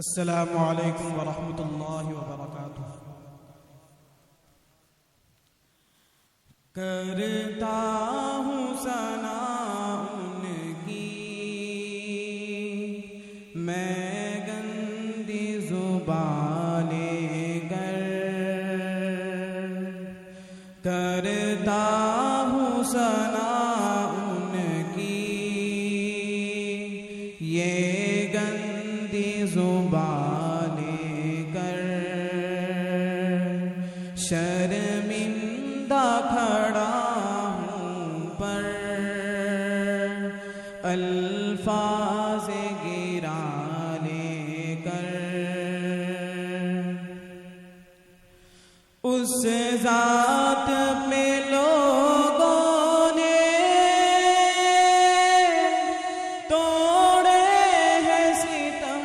السلام علیکم ورحمۃ اللہ وبرکاتہ۔ کرتا ہوں ثنا ان کی میں گندی زبان لے کر، کرتا ہوں ثنا ان کی یہ گندی زبان لے کر، شرمندہ کھڑا ہوں پر الفاظ گراں لے کر، اس ذات پہ لوگوں نے توڑے ہیں ستم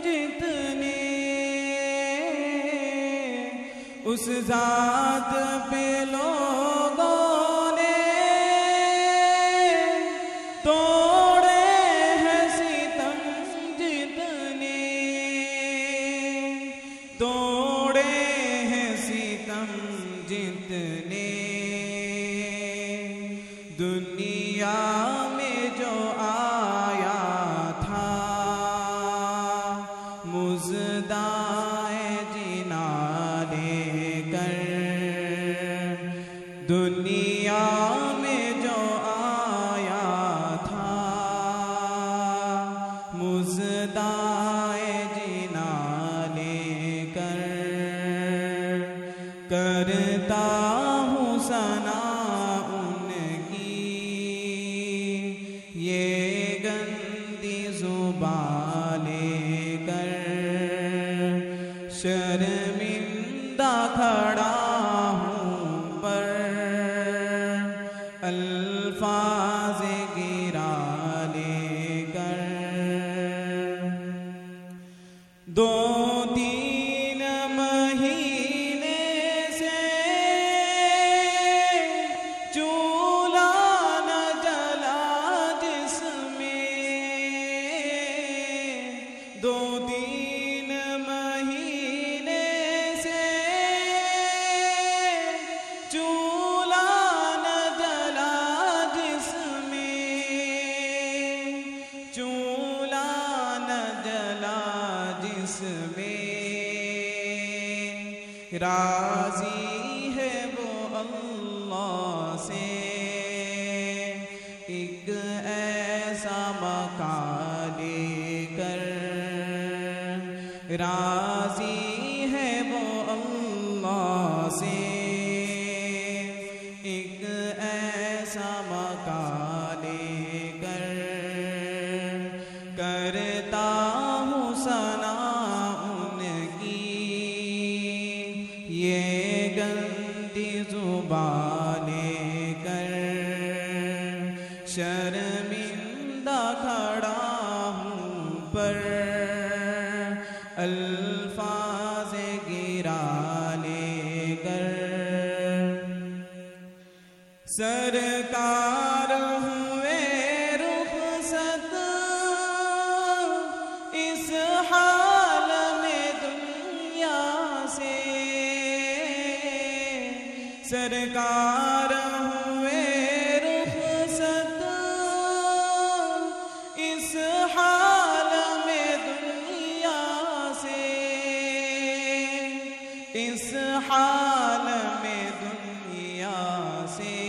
جتنے، اس ذات پہ لوگوں نے توڑے ہیں ستم جتنے، توڑے ہیں ستم جتنے، دنیا میں جو آیا تھا مزدائے جنا لے کر، دنیا میں جو آیا تھا مزدائے جنا لے کر، کرتا ہوں ثنا ان کی یہ گندی زبان لے کر، شرمندہ کھڑا ہوں پر الفاظ گراں لے کر، دو تین مہینے سے چولہا نہ جلا جس میں، دو تین مہینے سے چولہا نہ جلا جس میں، چولہا نہ جلا جس میں، راضی ہے وہ اللہ سے ایک ایسا مکان لے کر، راضی ہے وہ اللہ سے ایک ایسا مکان لے کر، کرتا ہوں ثنا ان کی یہ گندی زبان لے کر، شرمندہ کھڑا ہوں پر الفاظ گراں لے کر، سرکار ہوئے رخصت اس حال میں دنیا سے، سرکار ہوئے رخصت اس حال میں دنیا سے، اس حال میں دنیا سے،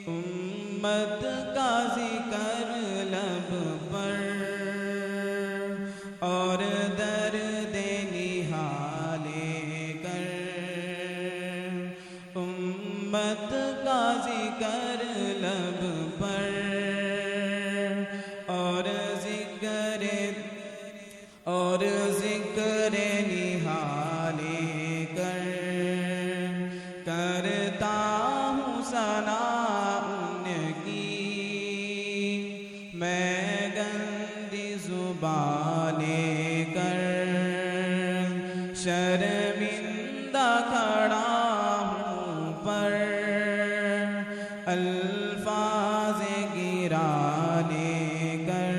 امت کا ذکر لب پر اور درد نہالے کر، امت کا ذکر لب پر اور ذکر نہالے کر، کرتا ہوں ثنا ان کی میں گندی زبان لے کر، شرمندہ کھڑا ہوں پر الفاظ گراں لے کر،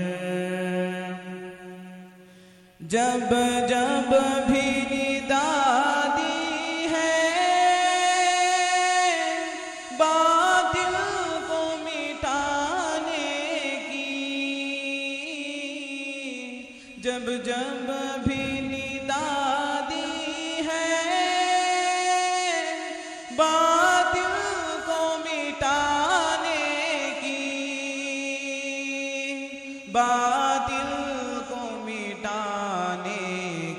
جب جب بھی ندا دی ہے باطل کو مٹانے کی، جب جب بھی ندا دی ہے باطل کو مٹانے کی، باطل کو مٹانے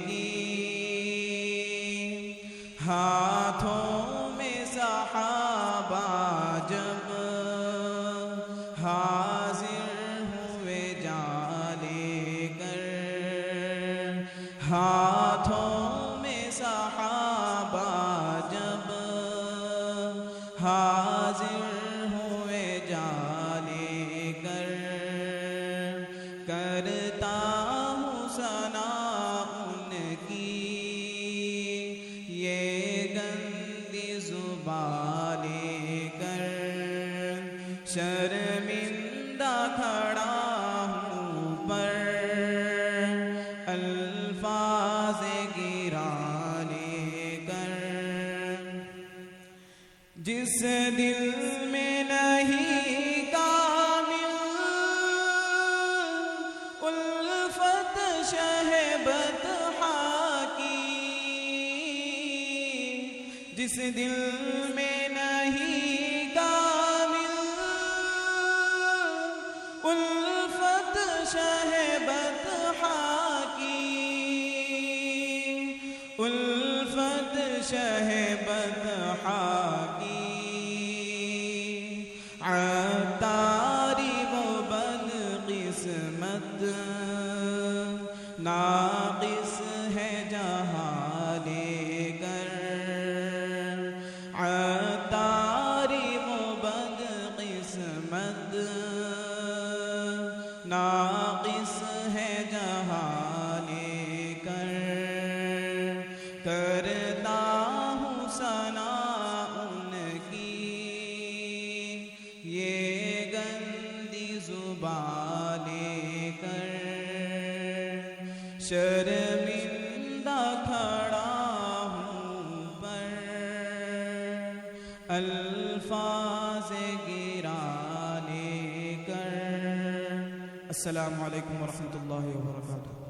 کی، ہاتھوں میں صحابہ جب حاضر ہوئے جان لے کر، ہاتھوں میں صحابہ جب حاضر ہوئے جان لے کر، کرتا ہوں ثنا ان کی یہ گندی زبان لے کر، شرمندہ کھڑا ہوں پر الفاظ گراں لے کر، جس دل میں نہیں کامل الفت شہبت کی، جس دل میں نہیں کامل الفت شہبت کی، الفت شہبت کی، عطاری وہ بد قسمت ناقص ہے جہاں لے کر، عطاری وہ بد قسمت ناقص ہے جہاں لے کر، کرتا ہوں ثنا ان کی یہ گندی زبان لے کر، شرمندہ کھڑا ہوں پر الفاظ گراں لے کر۔ السلام علیکم ورحمۃ اللہ وبرکاتہ۔